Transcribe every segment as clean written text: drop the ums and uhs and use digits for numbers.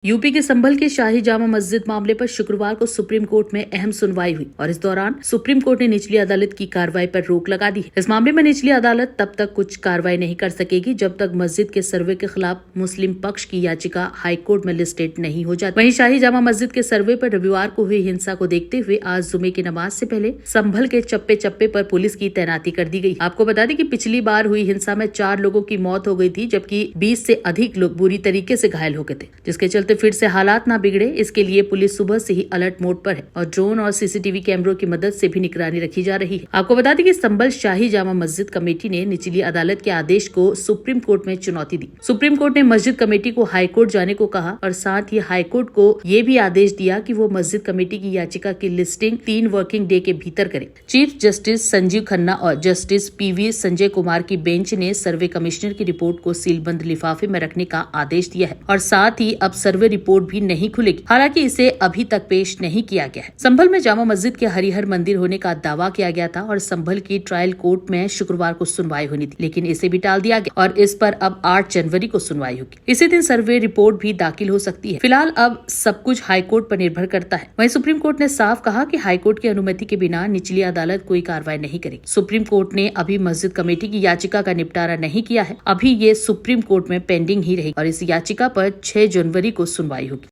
UP के संभल के शाही जामा मस्जिद मामले पर शुक्रवार को सुप्रीम कोर्ट में अहम सुनवाई हुई और इस दौरान सुप्रीम कोर्ट ने निचली अदालत की कार्रवाई पर रोक लगा दी। इस मामले में निचली अदालत तब तक कुछ कार्रवाई नहीं कर सकेगी जब तक मस्जिद के सर्वे के खिलाफ मुस्लिम पक्ष की याचिका हाईकोर्ट में लिस्टेड नहीं हो जाती। वहीं शाही जामा मस्जिद के सर्वे पर रविवार को हुई हिंसा को देखते हुए आज जुमे की नमाज से पहले संभल के चप्पे चप्पे पर पुलिस की तैनाती कर दी गई। आपको बता दें कि पिछली बार हुई हिंसा में 4 लोगों की मौत हो गई थी, जबकि 20 से अधिक लोग बुरी तरीके से घायल हो गए थे, जिसके चलते फिर से हालात ना बिगड़े इसके लिए पुलिस सुबह से ही अलर्ट मोड पर है और ड्रोन और सीसीटीवी कैमरों की मदद से भी निगरानी रखी जा रही है। आपको बता दें कि संभल शाही जामा मस्जिद कमेटी ने निचली अदालत के आदेश को सुप्रीम कोर्ट में चुनौती दी। सुप्रीम कोर्ट ने मस्जिद कमेटी को हाई कोर्ट जाने को कहा और साथ ही हाई कोर्ट को ये भी आदेश दिया कि वो मस्जिद कमेटी की याचिका की लिस्टिंग 3 वर्किंग डे के भीतर करे। चीफ जस्टिस संजीव खन्ना और जस्टिस पीवी संजय कुमार की बेंच ने सर्वे कमिश्नर की रिपोर्ट को सीलबंद लिफाफे में रखने का आदेश दिया है और साथ ही अब सर्वे रिपोर्ट भी नहीं खुलेगी। हालांकि इसे अभी तक पेश नहीं किया गया है। संभल में जामा मस्जिद के हरिहर मंदिर होने का दावा किया गया था और संभल की ट्रायल कोर्ट में शुक्रवार को सुनवाई होनी थी, लेकिन इसे भी टाल दिया गया और इस पर अब 8 जनवरी को सुनवाई होगी। इसी दिन सर्वे रिपोर्ट भी दाखिल हो सकती है। फिलहाल अब सब कुछ हाईकोर्ट पर निर्भर करता है। वहीं सुप्रीम कोर्ट ने साफ कहा कि हाईकोर्ट की अनुमति के बिना निचली अदालत कोई कार्रवाई नहीं करेगी। सुप्रीम कोर्ट ने अभी मस्जिद कमेटी की याचिका का निपटारा नहीं किया है। अभी ये सुप्रीम कोर्ट में पेंडिंग ही रहेगी और इस याचिका पर 6 जनवरी को सुनवाई होगी।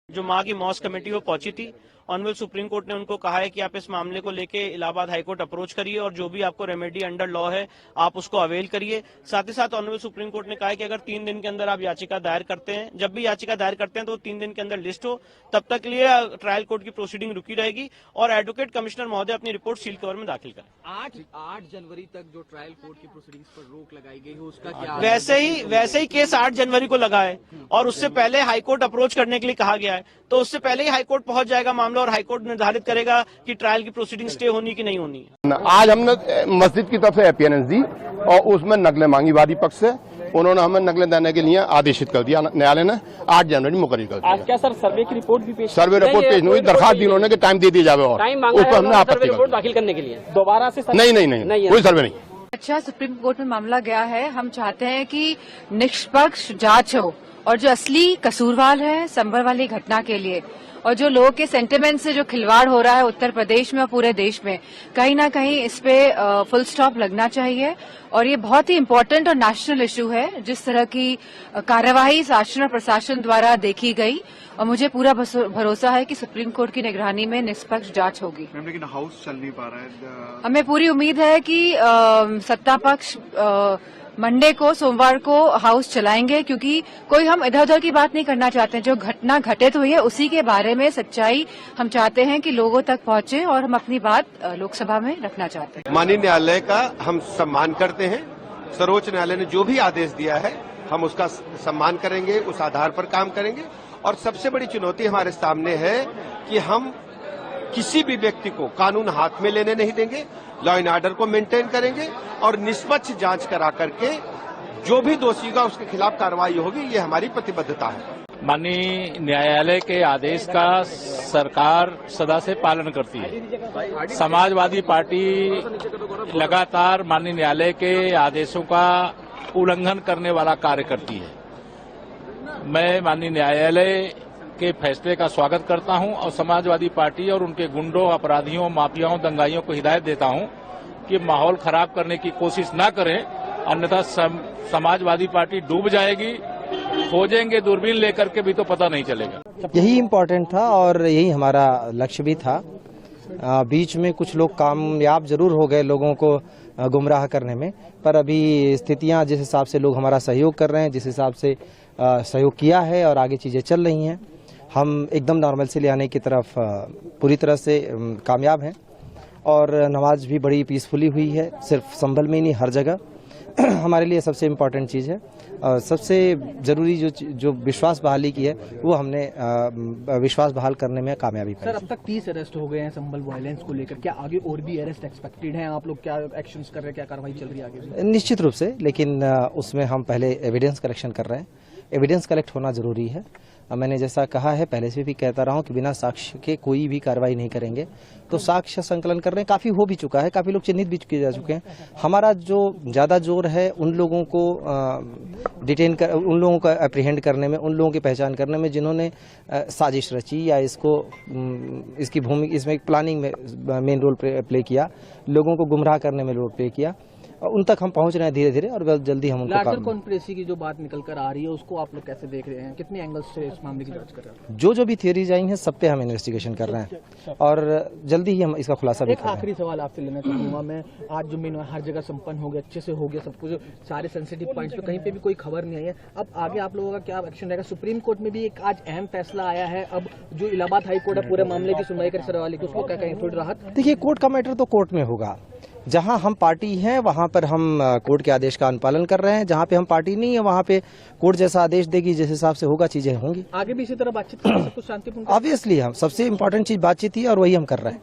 जो मां की मॉस्क कमेटी वो पहुंची थी, ऑनरेबल सुप्रीम कोर्ट ने उनको कहा है कि आप इस मामले को लेके इलाहाबाद हाईकोर्ट अप्रोच करिए और जो भी आपको रेमेडी अंडर लॉ है आप उसको अवेल करिए। साथ ही साथ ऑनरेबल सुप्रीम कोर्ट ने कहा है कि अगर 3 दिन के अंदर आप याचिका दायर करते हैं, जब भी याचिका दायर करते हैं तो 3 दिन के अंदर लिस्ट हो, तब तक लिए ट्रायल कोर्ट की प्रोसीडिंग रुकी रहेगी और एडवोकेट कमिश्नर महोदय अपनी रिपोर्ट सील कवर में दाखिल करें। 8 जनवरी तक जो ट्रायल कोर्ट की प्रोसीडिंग्स पर रोक लगाई गई है उसका क्या? वैसे ही केस 8 जनवरी को लगा है और उससे पहले हाईकोर्ट अप्रोच करने के लिए कहा गया है, तो उससे पहले ही हाईकोर्ट पहुंच जाएगा मामला और हाईकोर्ट निर्धारित करेगा कि ट्रायल की प्रोसीडिंग स्टे होनी कि नहीं होनी है। आज हमने मस्जिद की तरफ से अपीयरेंस दी और उसमें नकलें मांगी वादी पक्ष से, उन्होंने हमें नकलें देने के लिए आदेशित कर दिया। न्यायालय ने 8 जनवरी मुकर्रर कर दिया। आज क्या सर सर्वे की रिपोर्ट भी पेश? सर्वे रिपोर्ट पेश नहीं हुई, दरखास्त दी उन्होंने कि टाइम दे दिया जाए और उस पर हमने आपत्ति रिपोर्ट दाखिल करने के लिए दोबारा से नहीं कोई सर्वे नहीं। अच्छा, सुप्रीम कोर्ट में मामला गया है। हम चाहते हैं कि निष्पक्ष जांच हो और जो असली कसूरवार है संभल वाली घटना के लिए और जो लोगों के सेंटिमेंट से जो खिलवाड़ हो रहा है उत्तर प्रदेश में और पूरे देश में, कहीं ना कहीं इस पे फुल स्टॉप लगना चाहिए और ये बहुत ही इम्पोर्टेंट और नेशनल इशू है। जिस तरह की कार्यवाही शासन और प्रशासन द्वारा देखी गई और मुझे पूरा भरोसा है कि सुप्रीम कोर्ट की निगरानी में निष्पक्ष जांच होगी। लेकिन हाउस चल नहीं पा रहा है। हमें पूरी उम्मीद है कि सत्ता पक्ष मंडे को, सोमवार को हाउस चलाएंगे, क्योंकि कोई हम इधर उधर की बात नहीं करना चाहते हैं। जो घटना घटित हुई है उसी के बारे में सच्चाई हम चाहते हैं कि लोगों तक पहुंचे और हम अपनी बात लोकसभा में रखना चाहते हैं। माननीय न्यायालय का हम सम्मान करते हैं। सर्वोच्च न्यायालय ने जो भी आदेश दिया है हम उसका सम्मान करेंगे, उस आधार पर काम करेंगे। और सबसे बड़ी चुनौती हमारे सामने है कि हम किसी भी व्यक्ति को कानून हाथ में लेने नहीं देंगे, लॉ एंड ऑर्डर को मेंटेन करेंगे और निष्पक्ष जांच करा करके जो भी दोषी होगा उसके खिलाफ कार्रवाई होगी, ये हमारी प्रतिबद्धता है। माननीय न्यायालय के आदेश का सरकार सदा से पालन करती है। समाजवादी पार्टी लगातार माननीय न्यायालय के आदेशों का उल्लंघन करने वाला कार्य करती है। मैं माननीय न्यायालय के फैसले का स्वागत करता हूं और समाजवादी पार्टी और उनके गुंडों, अपराधियों, माफियाओं, दंगाइयों को हिदायत देता हूं कि माहौल खराब करने की कोशिश न करें, अन्यथा समाजवादी पार्टी डूब जाएगी। खोजेंगे दूरबीन लेकर के भी तो पता नहीं चलेगा। यही इम्पोर्टेंट था और यही हमारा लक्ष्य भी था। बीच में कुछ लोग कामयाब जरूर हो गए लोगों को गुमराह करने में, पर अभी स्थितियां जिस हिसाब से लोग हमारा सहयोग कर रहे हैं, जिस हिसाब से सहयोग किया है और आगे चीजें चल रही हैं, हम एकदम नॉर्मल से ले आने की तरफ पूरी तरह से कामयाब हैं और नमाज भी बड़ी पीसफुली हुई है। सिर्फ संभल में ही नहीं, हर जगह हमारे लिए सबसे इम्पोर्टेंट चीज़ है और सबसे ज़रूरी जो विश्वास बहाली की है वो हमने विश्वास बहाल करने में कामयाबी पाई। सर, अब तक 30 अरेस्ट हो गए हैं संभल वायलेंस को लेकर, क्या आगे और भी अरेस्ट एक्सपेक्टेड हैं? आप लोग क्या एक्शंस कर रहे हैं, क्या कार्रवाई चल रही है आगे? निश्चित रूप से, लेकिन उसमें हम पहले एविडेंस कलेक्शन कर रहे हैं। एविडेंस कलेक्ट होना जरूरी है। मैंने जैसा कहा है पहले से भी कहता रहा हूं कि बिना साक्ष्य के कोई भी कार्रवाई नहीं करेंगे। तो साक्ष्य संकलन कर रहे हैं, काफी हो भी चुका है, काफी लोग चिन्हित भी किए जा चुके हैं। हमारा जो ज्यादा जोर है उन लोगों को डिटेन कर, उन लोगों को अप्रीहेंड करने में, उन लोगों की पहचान करने में जिन्होंने साजिश रची या इसकी भूमिका, इसमें प्लानिंग में मेन रोल प्ले किया, लोगों को गुमराह करने में रोल प्ले किया। उन तक हम पहुंच रहे हैं धीरे धीरे और जल्दी हम उनको लार्जर कॉन्स्पिरेसी की जो बात निकल कर आ रही है उसको आप लोग कैसे देख रहे हैं, कितने एंगल्स से इस मामले की जांच कर रहे हैं? जो भी थियरीज आई हैं सब पे हम इन्वेस्टिगेशन कर रहे हैं और जल्दी ही हम इसका खुलासा भी एक कर रहे हैं। आखिरी सवाल आपसे लेना चाहूंगा मैं, आज जो मेन हर जगह संपन्न हो गया, अच्छे से हो गया सब कुछ, सारे सेंसिटिव पॉइंट्स पे कहीं पे भी कोई खबर नहीं आई है, अब आगे आप लोगों का क्या एक्शन रहेगा? सुप्रीम कोर्ट में भी एक आज अहम फैसला आया है, अब जो इलाहाबाद हाई कोर्ट है पूरे मामले की सुनवाई कर सरवाली की, उसको क्या कहें, थोड़ी राहत? देखिए, कोर्ट का मैटर तो कोर्ट में होगा। जहां हम पार्टी हैं वहां पर हम कोर्ट के आदेश का अनुपालन कर रहे हैं, जहां पे हम पार्टी नहीं है वहां पे कोर्ट जैसा आदेश देगी, जिस हिसाब से होगा चीजें होंगी। आगे भी इसी तरह बातचीत करें, सब कुछ शांतिपूर्ण? ऑब्वियसली हम सबसे इम्पोर्टेंट चीज बातचीत ही और वही हम कर रहे हैं।